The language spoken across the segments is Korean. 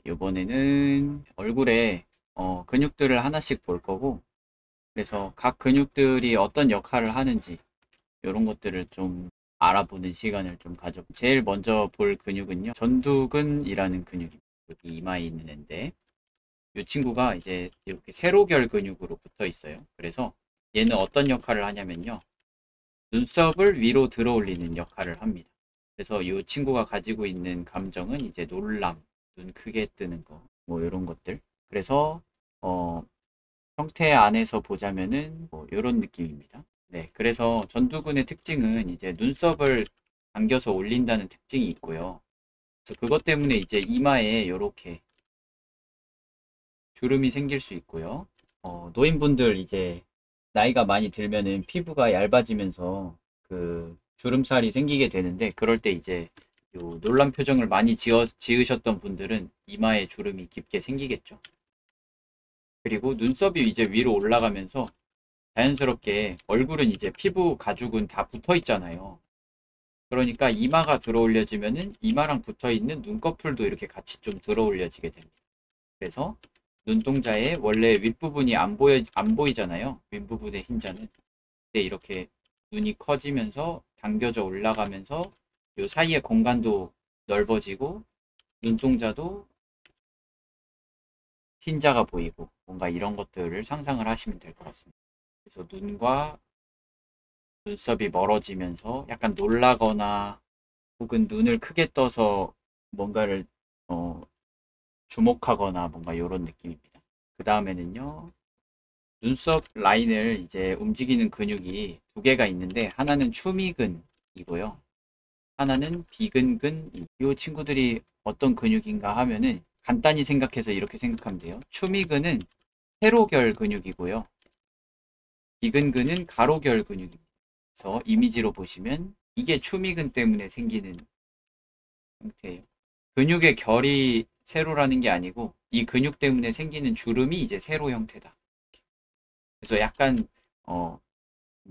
이번에는 얼굴에 근육들을 하나씩 볼 거고, 그래서 각 근육들이 어떤 역할을 하는지 이런 것들을 좀 알아보는 시간을 좀 가져. 제일 먼저 볼 근육은요, 전두근이라는 근육입니다. 여기 이마에 있는 앤데, 이 친구가 이제 이렇게 세로결 근육으로 붙어 있어요. 그래서 얘는 어떤 역할을 하냐면요, 눈썹을 위로 들어 올리는 역할을 합니다. 그래서 이 친구가 가지고 있는 감정은 이제 놀람, 눈 크게 뜨는 거, 뭐 이런 것들. 그래서 어, 형태 안에서 보자면은 뭐 이런 느낌입니다. 네, 그래서 전두근의 특징은 이제 눈썹을 당겨서 올린다는 특징이 있고요. 그래서 그것 때문에 이제 이마에 이렇게 주름이 생길 수 있고요. 노인분들 이제 나이가 많이 들면은 피부가 얇아지면서 그 주름살이 생기게 되는데, 그럴 때 이제 요 놀란 표정을 많이 지으셨던 분들은 이마에 주름이 깊게 생기겠죠. 그리고 눈썹이 이제 위로 올라가면서 자연스럽게 얼굴은 이제 피부 가죽은 다 붙어 있잖아요. 그러니까 이마가 들어 올려지면은 이마랑 붙어 있는 눈꺼풀도 이렇게 같이 좀 들어 올려지게 됩니다. 그래서 눈동자의 원래 윗부분이 안 보이잖아요. 윗부분의 흰자는. 근데 이렇게 눈이 커지면서 당겨져 올라가면서 요 사이의 공간도 넓어지고 눈동자도 흰자가 보이고 뭔가 이런 것들을 상상을 하시면 될 것 같습니다. 그래서 눈과 눈썹이 멀어지면서 약간 놀라거나 혹은 눈을 크게 떠서 뭔가를 어, 주목하거나 뭔가 이런 느낌입니다. 그 다음에는요, 눈썹 라인을 이제 움직이는 근육이 두 개가 있는데, 하나는 추미근이고요. 하나는 비근근. 이 친구들이 어떤 근육인가 하면은 간단히 생각해서 이렇게 생각하면 돼요. 추미근은 세로결 근육이고요. 비근근은 가로결 근육입니다. 그래서 이미지로 보시면 이게 추미근 때문에 생기는 형태예요. 근육의 결이 세로라는 게 아니고 이 근육 때문에 생기는 주름이 이제 세로 형태다. 그래서 약간 어,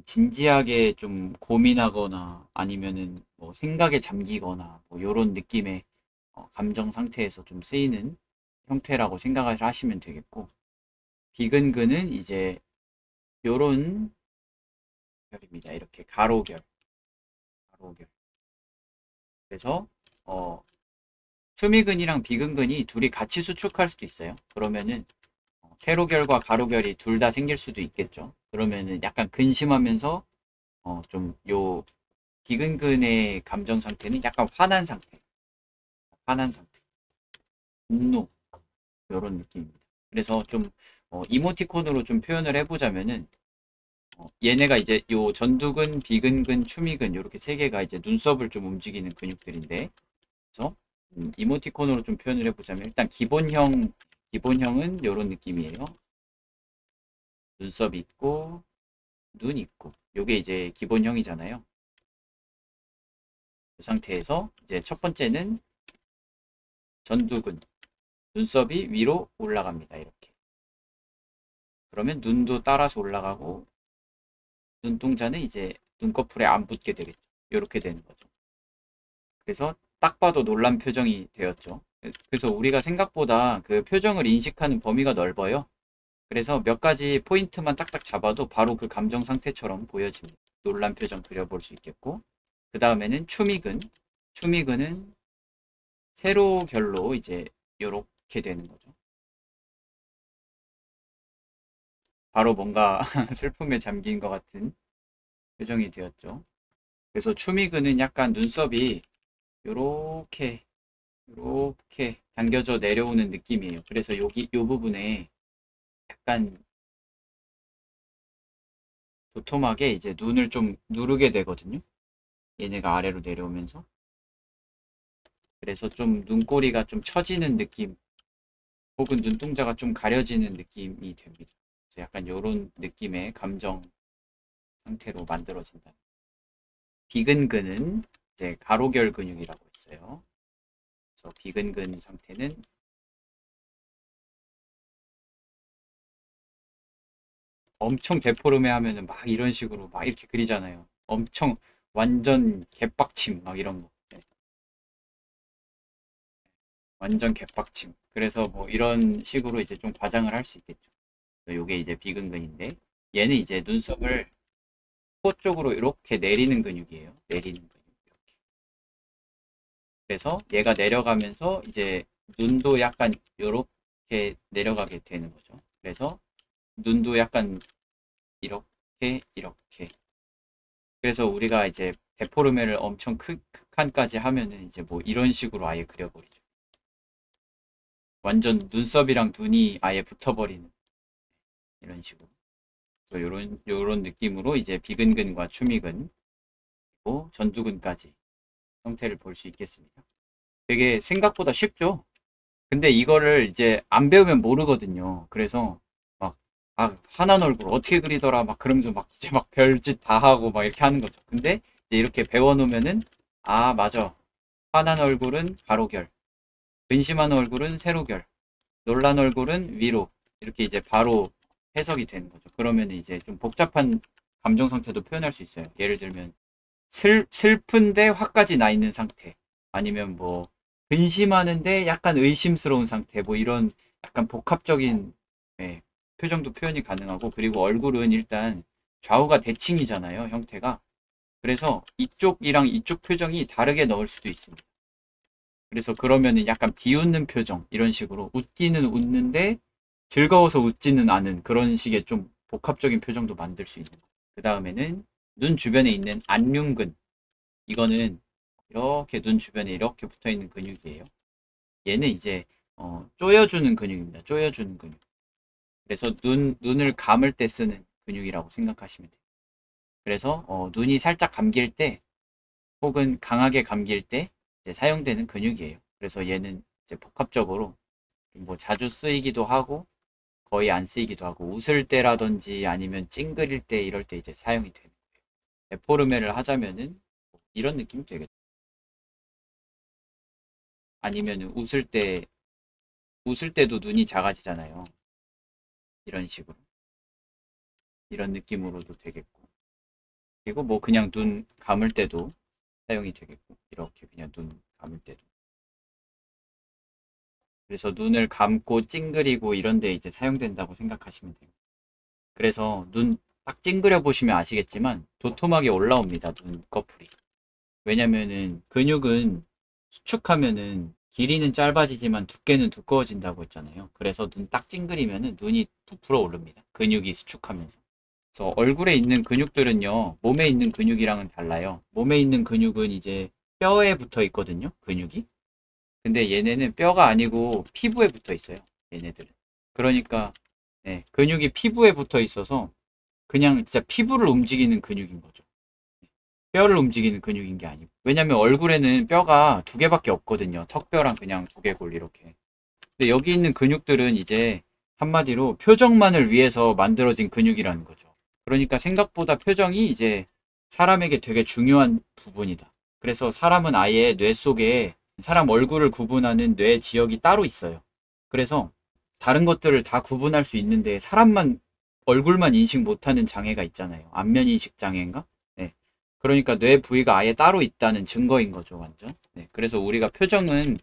진지하게 좀 고민하거나 아니면은 뭐 생각에 잠기거나 뭐 이런 느낌의 감정 상태에서 좀 쓰이는 형태라고 생각을 하시면 되겠고, 비근근은 이제 요런 결입니다. 이렇게 가로결, 가로결. 그래서 수미근이랑 비근근이 둘이 같이 수축할 수도 있어요. 그러면은 세로결과 가로결이 둘 다 생길 수도 있겠죠. 그러면은 약간 근심하면서 좀 요 비근근의 감정 상태는 약간 화난 상태, 화난 상태, 분노 이런 느낌입니다. 그래서 좀 이모티콘으로 좀 표현을 해보자면은 얘네가 이제 요 전두근, 비근근, 추미근 이렇게 세 개가 이제 눈썹을 좀 움직이는 근육들인데, 그래서 이모티콘으로 좀 표현을 해보자면 일단 기본형은 이런 느낌이에요. 눈썹 있고 눈 있고 요게 이제 기본형이잖아요. 이 상태에서 이제 첫 번째는 전두근, 눈썹이 위로 올라갑니다. 이렇게. 그러면 눈도 따라서 올라가고 눈동자는 이제 눈꺼풀에 안 붙게 되겠죠. 이렇게 되는 거죠. 그래서 딱 봐도 놀란 표정이 되었죠. 그래서 우리가 생각보다 그 표정을 인식하는 범위가 넓어요. 그래서 몇 가지 포인트만 딱딱 잡아도 바로 그 감정 상태처럼 보여집니다. 놀란 표정 그려볼 수 있겠고, 그 다음에는 추미근. 추미근은 세로 결로 이제 요렇게 되는 거죠. 바로 뭔가 슬픔에 잠긴 것 같은 표정이 되었죠. 그래서 추미근은 약간 눈썹이 요렇게 요렇게 당겨져 내려오는 느낌이에요. 그래서 여기 요 부분에 약간 도톰하게 이제 눈을 좀 누르게 되거든요. 얘네가 아래로 내려오면서. 그래서 좀 눈꼬리가 좀 처지는 느낌, 혹은 눈동자가 좀 가려지는 느낌이 됩니다. 그래서 약간 요런 느낌의 감정 상태로 만들어진다. 비근근은 이제 가로결 근육이라고 했어요. 그래서 비근근 상태는 엄청 데포르메 하면은 막 이런 식으로 막 이렇게 그리잖아요. 엄청 완전 개빡침 막 이런 거. 네. 완전 개빡침. 그래서 뭐 이런 식으로 이제 좀 과장을 할 수 있겠죠. 요게 이제 비근근인데 얘는 이제 눈썹을 코 쪽으로 이렇게 내리는 근육이에요. 내리는 근육. 이렇게. 그래서 얘가 내려가면서 이제 눈도 약간 이렇게 내려가게 되는 거죠. 그래서 눈도 약간 이렇게 이렇게. 그래서 우리가 이제 데포르메를 엄청 극한까지 하면은 이제 뭐 이런 식으로 아예 그려버리죠. 완전 눈썹이랑 눈이 아예 붙어버리는 이런 식으로. 요런 느낌으로 이제 비근근과 추미근 그리고 전두근까지 형태를 볼 수 있겠습니다. 되게 생각보다 쉽죠? 근데 이거를 이제 안 배우면 모르거든요. 그래서 막, 아, 화난 얼굴 어떻게 그리더라 막 그러면서 막 이제 막 별짓 다 하고 막 이렇게 하는 거죠. 근데 이제 이렇게 배워놓으면은, 아, 맞아. 화난 얼굴은 가로결, 근심한 얼굴은 세로결, 놀란 얼굴은 위로. 이렇게 이제 바로 해석이 되는 거죠. 그러면 이제 좀 복잡한 감정 상태도 표현할 수 있어요. 예를 들면, 슬픈데 화까지 나 있는 상태. 아니면 뭐, 근심하는데 약간 의심스러운 상태. 뭐 이런 약간 복합적인 예, 표정도 표현이 가능하고, 그리고 얼굴은 일단 좌우가 대칭이잖아요, 형태가. 그래서 이쪽이랑 이쪽 표정이 다르게 넣을 수도 있습니다. 그래서 그러면은 약간 비웃는 표정, 이런 식으로 웃기는 웃는데 즐거워서 웃지는 않은 그런 식의 좀 복합적인 표정도 만들 수 있는 거예요. 그 다음에는 눈 주변에 있는 안륜근. 이거는 이렇게 눈 주변에 이렇게 붙어 있는 근육이에요. 얘는 이제 조여주는 근육입니다. 조여주는 근육. 그래서 눈을 감을 때 쓰는 근육이라고 생각하시면 돼요. 그래서 눈이 살짝 감길 때 혹은 강하게 감길 때 이제 사용되는 근육이에요. 그래서 얘는 이제 복합적으로 뭐 자주 쓰이기도 하고 거의 안 쓰이기도 하고 웃을 때라든지 아니면 찡그릴 때 이럴 때 이제 사용이 되는 거예요. 데포르메를 하자면은 이런 느낌이 되겠죠. 아니면 웃을 때도 눈이 작아지잖아요. 이런 식으로. 이런 느낌으로도 되겠고. 그리고 뭐 그냥 눈 감을 때도 사용이 되겠고. 이렇게 그냥 눈 감을 때도. 그래서 눈을 감고 찡그리고 이런 데 이제 사용된다고 생각하시면 돼요. 그래서 눈 딱 찡그려 보시면 아시겠지만 도톰하게 올라옵니다. 눈꺼풀이. 왜냐면은 근육은 수축하면은 길이는 짧아지지만 두께는 두꺼워진다고 했잖아요. 그래서 눈 딱 찡그리면은 눈이 부풀어 오릅니다. 근육이 수축하면서. 그래서 얼굴에 있는 근육들은요, 몸에 있는 근육이랑은 달라요. 몸에 있는 근육은 이제 뼈에 붙어 있거든요, 근육이. 근데 얘네는 뼈가 아니고 피부에 붙어 있어요, 얘네들은. 그러니까, 네, 근육이 피부에 붙어 있어서 그냥 진짜 피부를 움직이는 근육인 거죠. 뼈를 움직이는 근육인 게 아니고. 왜냐면 얼굴에는 뼈가 두 개밖에 없거든요. 턱뼈랑 그냥 두개골 이렇게. 근데 여기 있는 근육들은 이제 한마디로 표정만을 위해서 만들어진 근육이라는 거죠. 그러니까 생각보다 표정이 이제 사람에게 되게 중요한 부분이다. 그래서 사람은 아예 뇌 속에 사람 얼굴을 구분하는 뇌 지역이 따로 있어요. 그래서 다른 것들을 다 구분할 수 있는데 사람만 얼굴만 인식 못하는 장애가 있잖아요. 안면인식 장애인가? 네. 그러니까 뇌 부위가 아예 따로 있다는 증거인 거죠, 완전. 네. 그래서 우리가 표정은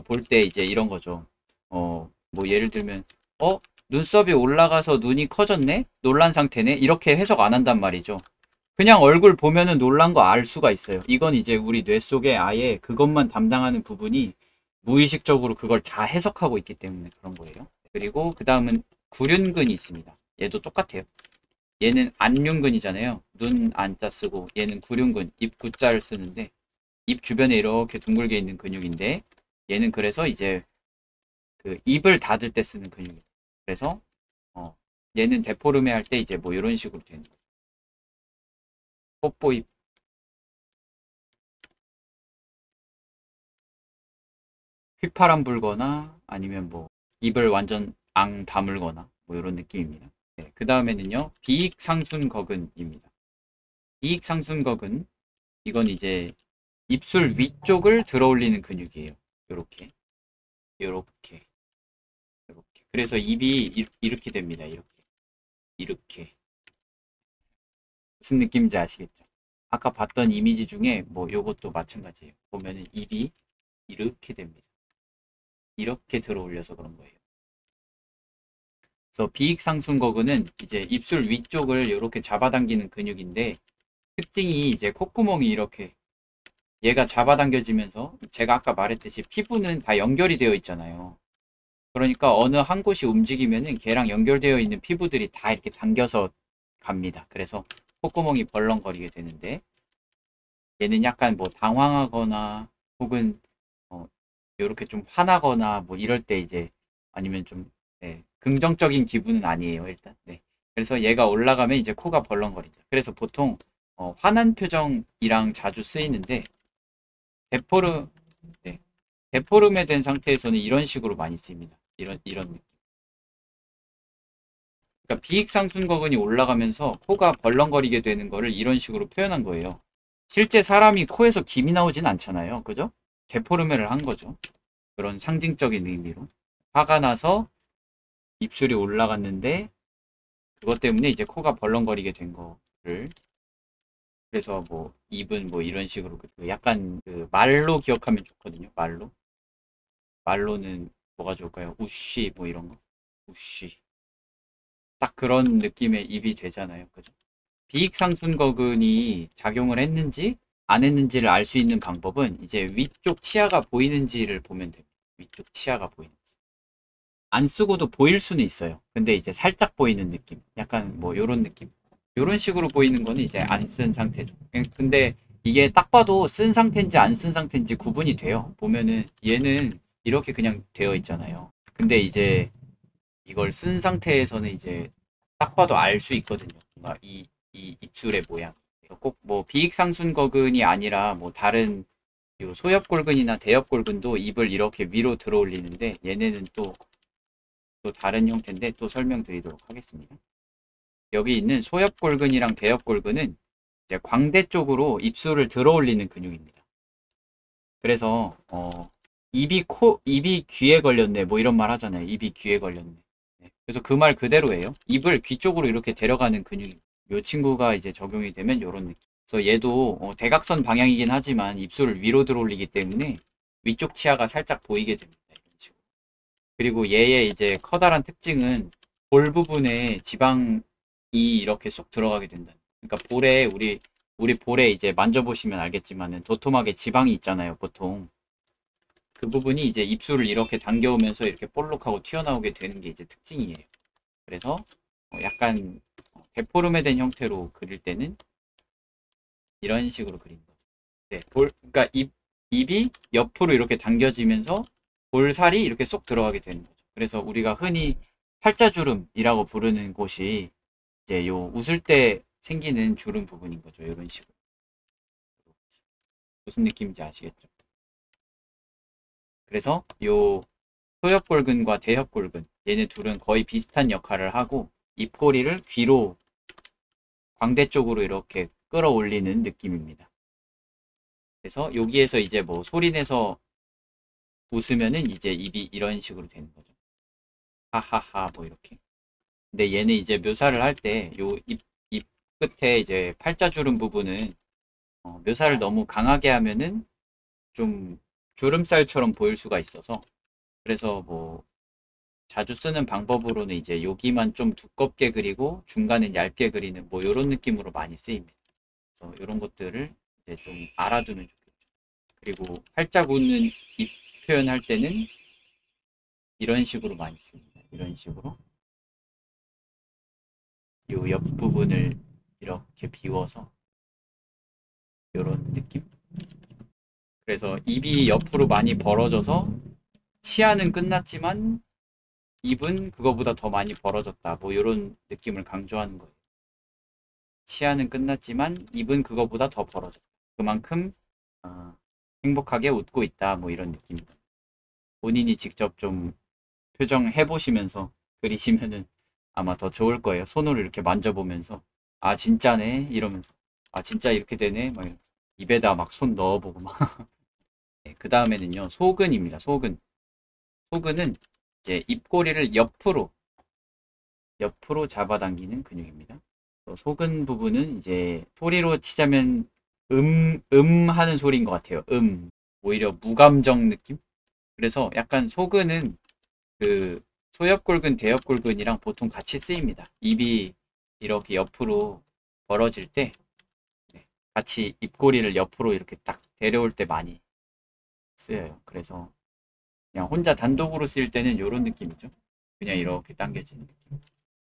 볼 때 이제 이런 거죠. 뭐 예를 들면 어, 눈썹이 올라가서 눈이 커졌네? 놀란 상태네? 이렇게 해석 안 한단 말이죠. 그냥 얼굴 보면은 놀란 거 알 수가 있어요. 이건 이제 우리 뇌 속에 아예 그것만 담당하는 부분이 무의식적으로 그걸 다 해석하고 있기 때문에 그런 거예요. 그리고 그 다음은 구륜근이 있습니다. 얘도 똑같아요. 얘는 안륜근이잖아요. 눈 안자 쓰고 얘는 구륜근, 입 구자를 쓰는데 입 주변에 이렇게 둥글게 있는 근육인데 얘는 그래서 이제 그 입을 닫을 때 쓰는 근육이에요. 그래서 어, 얘는 데포르메 할 때 이제 뭐 이런 식으로 되는 거예요. 뽀뽀입, 휘파람 불거나 아니면 뭐 입을 완전 앙 다물거나 뭐 이런 느낌입니다. 네, 그 다음에는요 비익상순거근입니다. 비익상순거근 이건 이제 입술 위쪽을 들어 올리는 근육이에요. 요렇게 요렇게 요렇게. 그래서 입이 이렇게 됩니다. 이렇게 이렇게. 무슨 느낌인지 아시겠죠? 아까 봤던 이미지 중에 뭐 요것도 마찬가지예요. 보면은 입이 이렇게 됩니다. 이렇게 들어 올려서 그런 거예요. 그래서 비익상순거근은 이제 입술 위쪽을 이렇게 잡아당기는 근육인데 특징이 이제 콧구멍이 이렇게 얘가 잡아당겨지면서 제가 아까 말했듯이 피부는 다 연결이 되어 있잖아요. 그러니까 어느 한 곳이 움직이면은 걔랑 연결되어 있는 피부들이 다 이렇게 당겨서 갑니다. 그래서 콧구멍이 벌렁거리게 되는데 얘는 약간 뭐 당황하거나 혹은 이렇게 좀 화나거나 뭐 이럴 때 이제 아니면 좀 네, 긍정적인 기분은 아니에요 일단. 네. 그래서 얘가 올라가면 이제 코가 벌렁거린다. 그래서 보통 화난 표정이랑 자주 쓰이는데 데포르 네, 데포름에 된 상태에서는 이런 식으로 많이 쓰입니다. 이런 느낌. 그러니까 비익상순거근이 올라가면서 코가 벌렁거리게 되는 거를 이런 식으로 표현한 거예요. 실제 사람이 코에서 김이 나오진 않잖아요. 그죠? 데포르메를 한 거죠. 그런 상징적인 의미로. 화가 나서 입술이 올라갔는데 그것 때문에 이제 코가 벌렁거리게 된 거를 그래서 뭐 입은 뭐 이런 식으로 그 약간 그 말로 기억하면 좋거든요. 말로는 뭐가 좋을까요? 우쉬 뭐 이런 거. 우쉬. 딱 그런 느낌의 입이 되잖아요. 그죠? 비익상순거근이 작용을 했는지 안 했는지를 알 수 있는 방법은 이제 위쪽 치아가 보이는지를 보면 됩니다. 위쪽 치아가 보이는지. 안 쓰고도 보일 수는 있어요. 근데 이제 살짝 보이는 느낌. 약간 뭐 요런 느낌. 요런 식으로 보이는 거는 이제 안 쓴 상태죠. 근데 이게 딱 봐도 쓴 상태인지 안 쓴 상태인지 구분이 돼요. 보면은 얘는 이렇게 그냥 되어 있잖아요. 근데 이제 이걸 쓴 상태에서는 이제 딱 봐도 알 수 있거든요. 뭔가 이 입술의 모양. 꼭 뭐 비익상순거근이 아니라 뭐 다른 요 소엽골근이나 대엽골근도 입을 이렇게 위로 들어 올리는데 얘네는 또 다른 형태인데 또 설명드리도록 하겠습니다. 여기 있는 소엽골근이랑 대엽골근은 이제 광대 쪽으로 입술을 들어 올리는 근육입니다. 그래서 입이 귀에 걸렸네 뭐 이런 말 하잖아요. 입이 귀에 걸렸네. 네. 그래서 그 말 그대로예요. 입을 귀 쪽으로 이렇게 데려가는 근육이 이 친구가 이제 적용이 되면 이런 느낌. 그래서 얘도 대각선 방향이긴 하지만 입술을 위로 들어 올리기 때문에 위쪽 치아가 살짝 보이게 됩니다. 이런 식으로. 그리고 얘의 이제 커다란 특징은 볼 부분에 지방이 이렇게 쏙 들어가게 된다. 그러니까 볼에 우리 볼에 이제 만져보시면 알겠지만은 도톰하게 지방이 있잖아요, 보통. 그 부분이 이제 입술을 이렇게 당겨오면서 이렇게 볼록하고 튀어나오게 되는 게 이제 특징이에요. 그래서 약간 데포름에 된 형태로 그릴 때는 이런 식으로 그리는 거죠. 네, 그러니까 입이 옆으로 이렇게 당겨지면서 볼살이 이렇게 쏙 들어가게 되는 거죠. 그래서 우리가 흔히 팔자주름이라고 부르는 곳이 이제 요 웃을 때 생기는 주름 부분인 거죠. 이런 식으로. 무슨 느낌인지 아시겠죠? 그래서 요 소엽골근과 대엽골근 얘네 둘은 거의 비슷한 역할을 하고 입꼬리를 귀로 광대 쪽으로 이렇게 끌어올리는 느낌입니다. 그래서 여기에서 이제 뭐 소리내서 웃으면은 이제 입이 이런 식으로 되는 거죠. 하하하 뭐 이렇게. 근데 얘는 이제 묘사를 할 때 요 입 끝에 이제 팔자주름 부분은 묘사를 너무 강하게 하면은 좀 주름살처럼 보일 수가 있어서 그래서 뭐 자주 쓰는 방법으로는 이제 여기만 좀 두껍게 그리고 중간은 얇게 그리는 뭐 이런 느낌으로 많이 쓰입니다. 그래서 이런 것들을 이제 좀 알아두면 좋겠죠. 그리고 활짝 웃는 입 표현할 때는 이런 식으로 많이 씁니다. 이런 식으로 이 옆부분을 이렇게 비워서 이런 느낌. 그래서 입이 옆으로 많이 벌어져서 치아는 끝났지만 입은 그거보다 더 많이 벌어졌다. 뭐 이런 느낌을 강조하는 거예요. 치아는 끝났지만 입은 그거보다 더 벌어졌다. 그만큼 행복하게 웃고 있다. 뭐 이런 느낌입니다. 본인이 직접 좀 표정 해보시면서 그리시면은 아마 더 좋을 거예요. 손으로 이렇게 만져보면서 아 진짜네 이러면서 아 진짜 이렇게 되네 막 이러면서 입에다 막 손 넣어보고 막 네, 그 다음에는요 소근입니다. 소근은 이제 입꼬리를 옆으로 잡아당기는 근육입니다. 소근 부분은 이제 소리로 치자면 하는 소리인 것 같아요. 오히려 무감정 느낌? 그래서 약간 소근은 그 소엽골근, 대엽골근이랑 보통 같이 쓰입니다. 입이 이렇게 옆으로 벌어질 때 같이 입꼬리를 옆으로 이렇게 딱 데려올 때 많이 쓰여요. 그래서 그냥 혼자 단독으로 쓸 때는 이런 느낌이죠. 그냥 이렇게 당겨지는 느낌.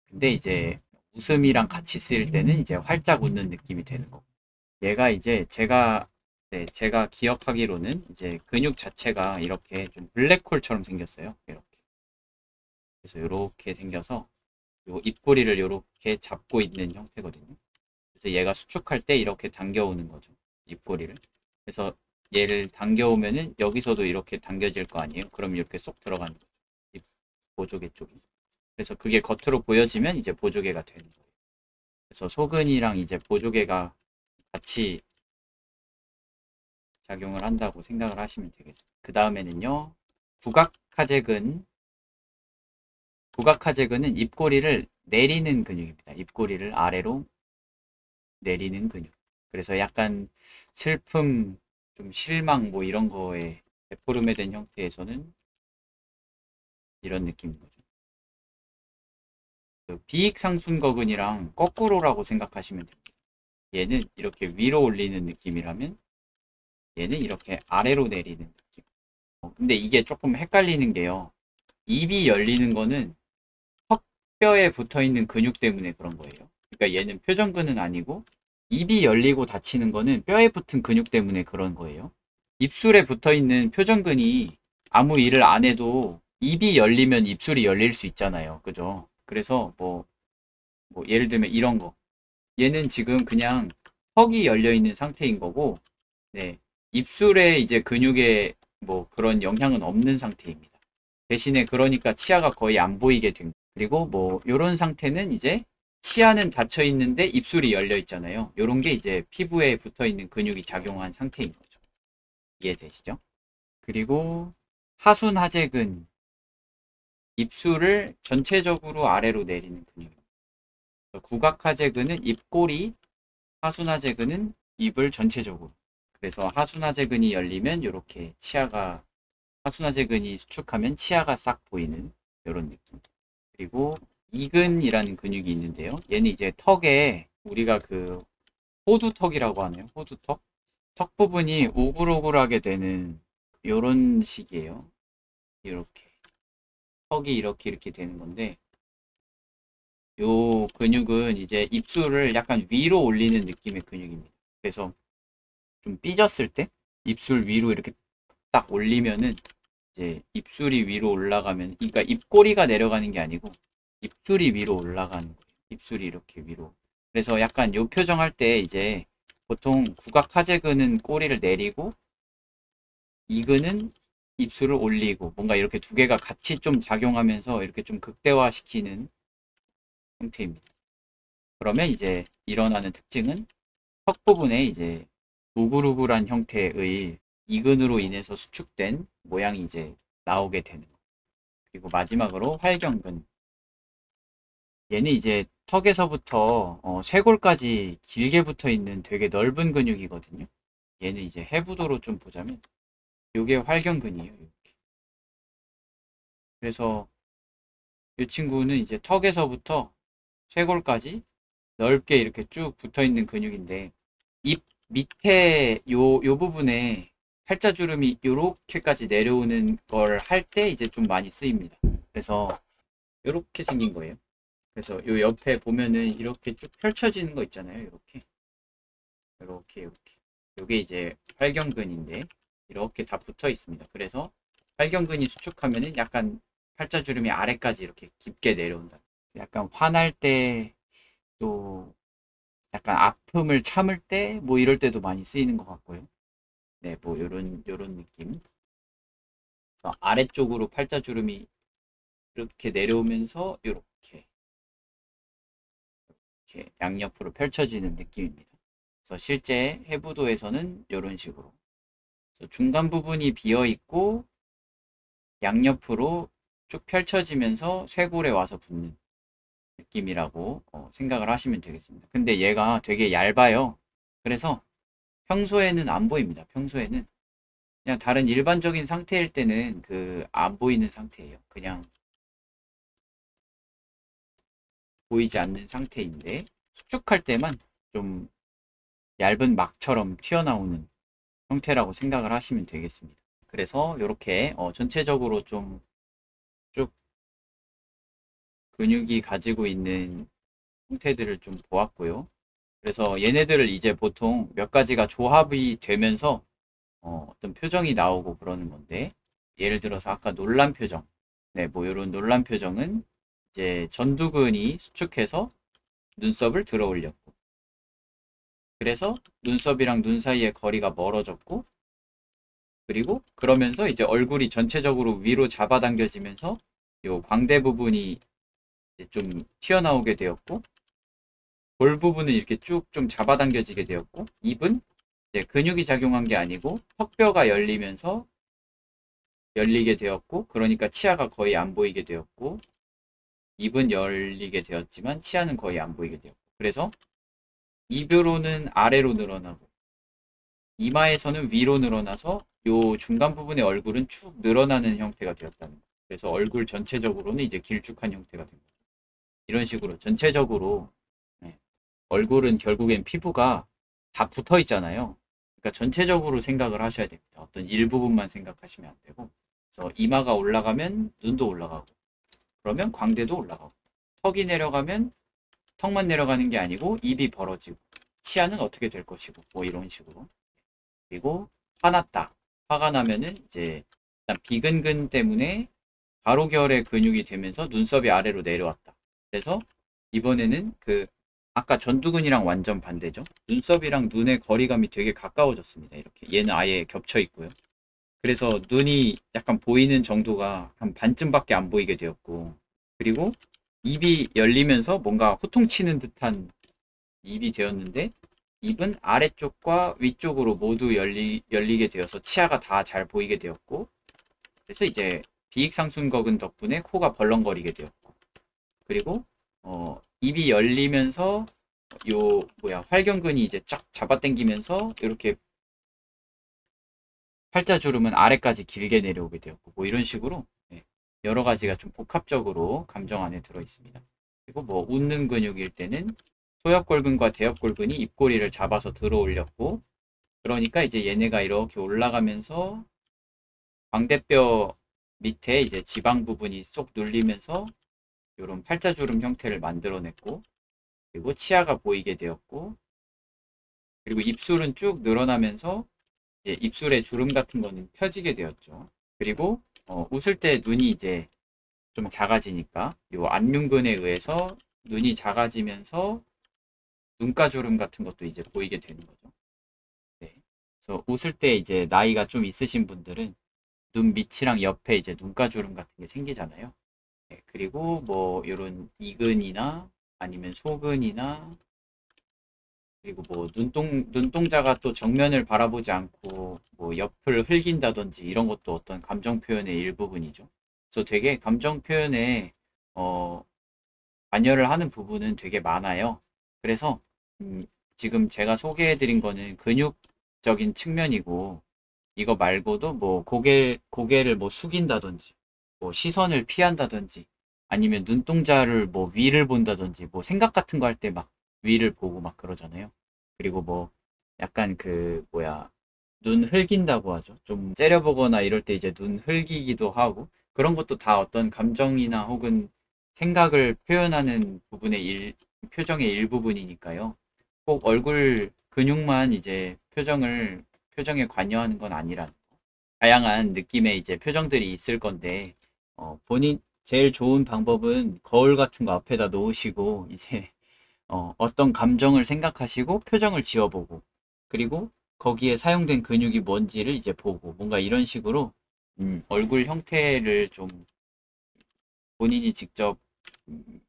근데 이제 웃음이랑 같이 쓸 때는 이제 활짝 웃는 느낌이 되는 거고. 얘가 이제 제가 기억하기로는 이제 근육 자체가 이렇게 좀 블랙홀처럼 생겼어요. 이렇게. 그래서 이렇게 생겨서 요 입꼬리를 이렇게 잡고 있는 형태거든요. 그래서 얘가 수축할 때 이렇게 당겨오는 거죠. 입꼬리를. 그래서 얘를 당겨오면은 여기서도 이렇게 당겨질 거 아니에요? 그럼 이렇게 쏙 들어가는 거죠. 입 보조개 쪽이. 그래서 그게 겉으로 보여지면 이제 보조개가 되는 거예요. 그래서 소근이랑 이제 보조개가 같이 작용을 한다고 생각을 하시면 되겠습니다. 그 다음에는요, 국악하재근. 국악하재근은 입꼬리를 내리는 근육입니다. 입꼬리를 아래로 내리는 근육. 그래서 약간 슬픔, 좀 실망 뭐 이런 거에 되포름에 된 형태에서는 이런 느낌인 거죠. 그 비익상순거근이랑 거꾸로라고 생각하시면 됩니다. 얘는 이렇게 위로 올리는 느낌이라면 얘는 이렇게 아래로 내리는 느낌. 근데 이게 조금 헷갈리는 게요. 입이 열리는 거는 턱뼈에 붙어 있는 근육 때문에 그런 거예요. 그러니까 얘는 표정근은 아니고 입이 열리고 닫히는 거는 뼈에 붙은 근육 때문에 그런 거예요. 입술에 붙어 있는 표정근이 아무 일을 안 해도 입이 열리면 입술이 열릴 수 있잖아요. 그죠? 그래서 뭐 예를 들면 이런 거. 얘는 지금 그냥 턱이 열려 있는 상태인 거고, 네. 입술에 이제 근육에 뭐 그런 영향은 없는 상태입니다. 대신에 그러니까 치아가 거의 안 보이게 된. 그리고 뭐 요런 상태는 이제 치아는 닫혀 있는데 입술이 열려 있잖아요. 요런 게 이제 피부에 붙어 있는 근육이 작용한 상태인 거죠. 이해되시죠? 그리고 하순하재근, 입술을 전체적으로 아래로 내리는 근육입니다. 국악하재근은 입꼬리, 하순하재근은 입을 전체적으로. 그래서 하순하재근이 열리면 이렇게 치아가, 하순하재근이 수축하면 치아가 싹 보이는 이런 느낌. 그리고 이근이라는 근육이 있는데요. 얘는 이제 턱에 우리가 그 호두턱이라고 하네요. 호두턱. 턱 부분이 우글우글하게 되는 이런 식이에요. 이렇게. 턱이 이렇게 되는 건데 요 근육은 이제 입술을 약간 위로 올리는 느낌의 근육입니다. 그래서 좀 삐졌을 때 입술 위로 이렇게 딱 올리면은 이제 입술이 위로 올라가면, 그러니까 입꼬리가 내려가는 게 아니고 입술이 위로 올라가는 거예요. 입술이 이렇게 위로. 그래서 약간 요 표정 할 때 이제 보통 국악하재근은 꼬리를 내리고 이근은 입술을 올리고 뭔가 이렇게 두 개가 같이 좀 작용하면서 이렇게 좀 극대화시키는 형태입니다. 그러면 이제 일어나는 특징은 턱 부분에 이제 우글우글한 형태의 이근으로 인해서 수축된 모양이 이제 나오게 되는 거. 그리고 마지막으로 활경근. 얘는 이제 턱에서부터 쇄골까지 길게 붙어 있는 되게 넓은 근육이거든요. 얘는 이제 해부도로 좀 보자면 이게 활경근이에요. 이렇게. 그래서 이 친구는 이제 턱에서부터 쇄골까지 넓게 이렇게 쭉 붙어 있는 근육인데 입 밑에 요 부분에 팔자주름이 요렇게까지 내려오는 걸 할 때 이제 좀 많이 쓰입니다. 그래서 요렇게 생긴 거예요. 그래서 요 옆에 보면은 이렇게 쭉 펼쳐지는 거 있잖아요. 이렇게 요게 이제 활경근인데 이렇게 다 붙어 있습니다. 그래서 활경근이 수축하면은 약간 팔자주름이 아래까지 이렇게 깊게 내려온다. 약간 화날 때 또 약간 아픔을 참을 때 뭐 이럴 때도 많이 쓰이는 것 같고요. 네, 뭐 요런 느낌. 그래서 아래쪽으로 팔자주름이 이렇게 내려오면서 이렇게 양옆으로 펼쳐지는 느낌입니다. 그래서 실제 해부도에서는 이런 식으로 중간 부분이 비어 있고 양옆으로 쭉 펼쳐지면서 쇄골에 와서 붙는 느낌이라고 생각을 하시면 되겠습니다. 근데 얘가 되게 얇아요. 그래서 평소에는 안 보입니다. 평소에는 그냥 다른 일반적인 상태일 때는 안 보이는 상태예요. 그냥 보이지 않는 상태인데 수축할 때만 좀 얇은 막처럼 튀어나오는 형태라고 생각을 하시면 되겠습니다. 그래서 이렇게 전체적으로 좀 쭉 근육이 가지고 있는 형태들을 좀 보았고요. 그래서 얘네들을 이제 보통 몇 가지가 조합이 되면서 어떤 표정이 나오고 그러는 건데, 예를 들어서 아까 놀란 표정, 네, 뭐 이런 놀란 표정은 이제 전두근이 수축해서 눈썹을 들어 올렸고, 그래서 눈썹이랑 눈 사이의 거리가 멀어졌고, 그리고 그러면서 이제 얼굴이 전체적으로 위로 잡아당겨지면서 요 광대 부분이 이제 좀 튀어나오게 되었고, 볼 부분은 이렇게 쭉 좀 잡아당겨지게 되었고, 입은 이제 근육이 작용한 게 아니고 턱뼈가 열리면서 열리게 되었고, 그러니까 치아가 거의 안 보이게 되었고, 입은 열리게 되었지만 치아는 거의 안 보이게 되었고, 그래서 입으로는 아래로 늘어나고 이마에서는 위로 늘어나서 요 중간 부분의 얼굴은 쭉 늘어나는 형태가 되었다는 거예요. 그래서 얼굴 전체적으로는 이제 길쭉한 형태가 된 거죠. 이런 식으로 전체적으로, 네, 얼굴은 결국엔 피부가 다 붙어 있잖아요. 그러니까 전체적으로 생각을 하셔야 됩니다. 어떤 일부분만 생각하시면 안 되고, 그래서 이마가 올라가면 눈도 올라가고, 그러면 광대도 올라가고, 턱이 내려가면 턱만 내려가는 게 아니고 입이 벌어지고, 치아는 어떻게 될 것이고, 뭐 이런 식으로. 그리고 화났다. 화가 나면은 이제 일단 비근근 때문에 가로결의 근육이 되면서 눈썹이 아래로 내려왔다. 그래서 이번에는 아까 전두근이랑 완전 반대죠. 눈썹이랑 눈의 거리감이 되게 가까워졌습니다. 이렇게 얘는 아예 겹쳐 있고요. 그래서 눈이 약간 보이는 정도가 한 반쯤밖에 안 보이게 되었고, 그리고 입이 열리면서 뭔가 호통치는 듯한 입이 되었는데, 입은 아래쪽과 위쪽으로 모두 열리게 되어서 치아가 다 잘 보이게 되었고, 그래서 이제 비익상순거근 덕분에 코가 벌렁거리게 되었고, 그리고 입이 열리면서 활경근이 이제 쫙 잡아당기면서 이렇게 팔자주름은 아래까지 길게 내려오게 되었고, 뭐 이런 식으로, 네, 여러 가지가 좀 복합적으로 감정 안에 들어 있습니다. 그리고 뭐 웃는 근육일 때는 소엽골근과 대엽골근이 입꼬리를 잡아서 들어 올렸고, 그러니까 이제 얘네가 이렇게 올라가면서 광대뼈 밑에 이제 지방 부분이 쏙 눌리면서 이런 팔자주름 형태를 만들어냈고, 그리고 치아가 보이게 되었고, 그리고 입술은 쭉 늘어나면서 이제 입술의 주름 같은 거는 펴지게 되었죠. 그리고 웃을 때 눈이 이제 좀 작아지니까 요 안륜근에 의해서 눈이 작아지면서 눈가주름 같은 것도 이제 보이게 되는 거죠. 네. 그래서 웃을 때 이제 나이가 좀 있으신 분들은 눈 밑이랑 옆에 이제 눈가주름 같은 게 생기잖아요. 네. 그리고 뭐 이런 이근이나 아니면 소근이나, 그리고 뭐 눈동자가 또 정면을 바라보지 않고 뭐 옆을 흘긴다든지 이런 것도 어떤 감정 표현의 일부분이죠. 그래서 되게 감정 표현에 어, 관여를 하는 부분은 되게 많아요. 그래서 지금 제가 소개해드린 거는 근육적인 측면이고, 이거 말고도 뭐 고개를 뭐 숙인다든지, 뭐 시선을 피한다든지, 아니면 눈동자를 뭐 위를 본다든지, 뭐 생각 같은 거 할 때 막 위를 보고 막 그러잖아요. 그리고 뭐 약간 눈 흘긴다고 하죠. 좀 째려보거나 이럴 때 이제 눈 흘기기도 하고, 그런 것도 다 어떤 감정이나 혹은 생각을 표현하는 표정의 일부분이니까요. 꼭 얼굴 근육만 이제 표정에 관여하는 건 아니라는 거. 다양한 느낌의 이제 표정들이 있을 건데, 본인 제일 좋은 방법은 거울 같은 거 앞에다 놓으시고, 이제, 어떤 감정을 생각하시고 표정을 지어보고, 그리고 거기에 사용된 근육이 뭔지를 이제 보고, 뭔가 이런 식으로, 얼굴 형태를 좀 본인이 직접 음,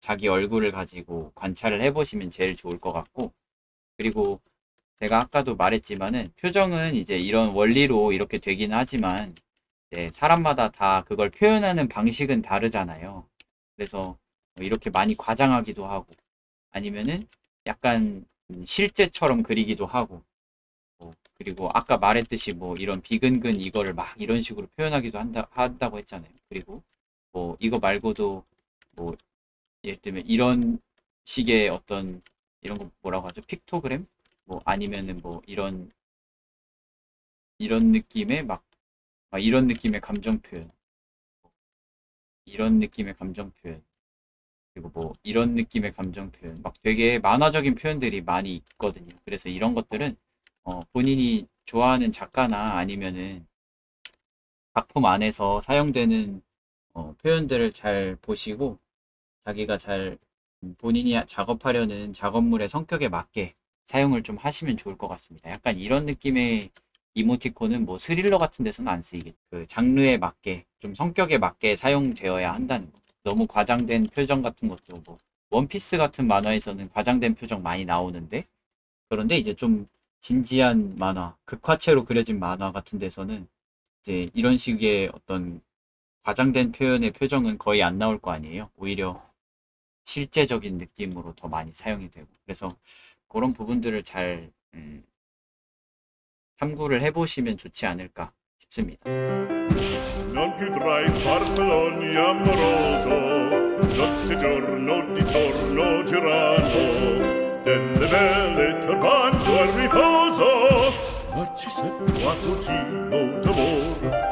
자기 얼굴을 가지고 관찰을 해보시면 제일 좋을 것 같고, 그리고 제가 아까도 말했지만은 표정은 이제 이런 원리로 이렇게 되긴 하지만, 네, 사람마다 다 그걸 표현하는 방식은 다르잖아요. 그래서 이렇게 많이 과장하기도 하고, 아니면은 약간 실제처럼 그리기도 하고, 그리고 아까 말했듯이 뭐 이런 비근근 이거를 막 이런 식으로 표현하기도 한다고 했잖아요. 그리고 뭐 이거 말고도 뭐 예를 들면 이런 식의 어떤 이런 거 뭐라고 하죠? 픽토그램? 뭐 아니면은 뭐 이런 느낌의 막 이런 느낌의 감정 표현, 이런 느낌의 감정 표현, 그리고 뭐 이런 느낌의 감정 표현, 막 되게 만화적인 표현들이 많이 있거든요. 그래서 이런 것들은 본인이 좋아하는 작가나 아니면은 작품 안에서 사용되는 표현들을 잘 보시고 자기가 잘 본인이 작업하려는 작업물의 성격에 맞게 사용을 좀 하시면 좋을 것 같습니다. 약간 이런 느낌의 이모티콘은 뭐 스릴러 같은 데서는 안 쓰이겠죠. 그 장르에 맞게 좀 성격에 맞게 사용되어야 한다는 거. 너무 과장된 표정 같은 것도 뭐 원피스 같은 만화에서는 과장된 표정 많이 나오는데 그런데 이제 좀 진지한 만화, 극화체로 그려진 만화 같은 데서는 이제 이런 식의 어떤 과장된 표현의 표정은 거의 안 나올 거 아니에요. 오히려 실제적인 느낌으로 더 많이 사용이 되고 그래서 그런 부분들을 잘 참고를 해보시면 좋지 않을까 싶습니다. Non più tra i farfalloni amoroso, notte e giorno di torno girano, delle belle turbando al riposo, ma ci sei qua cugino d'amor.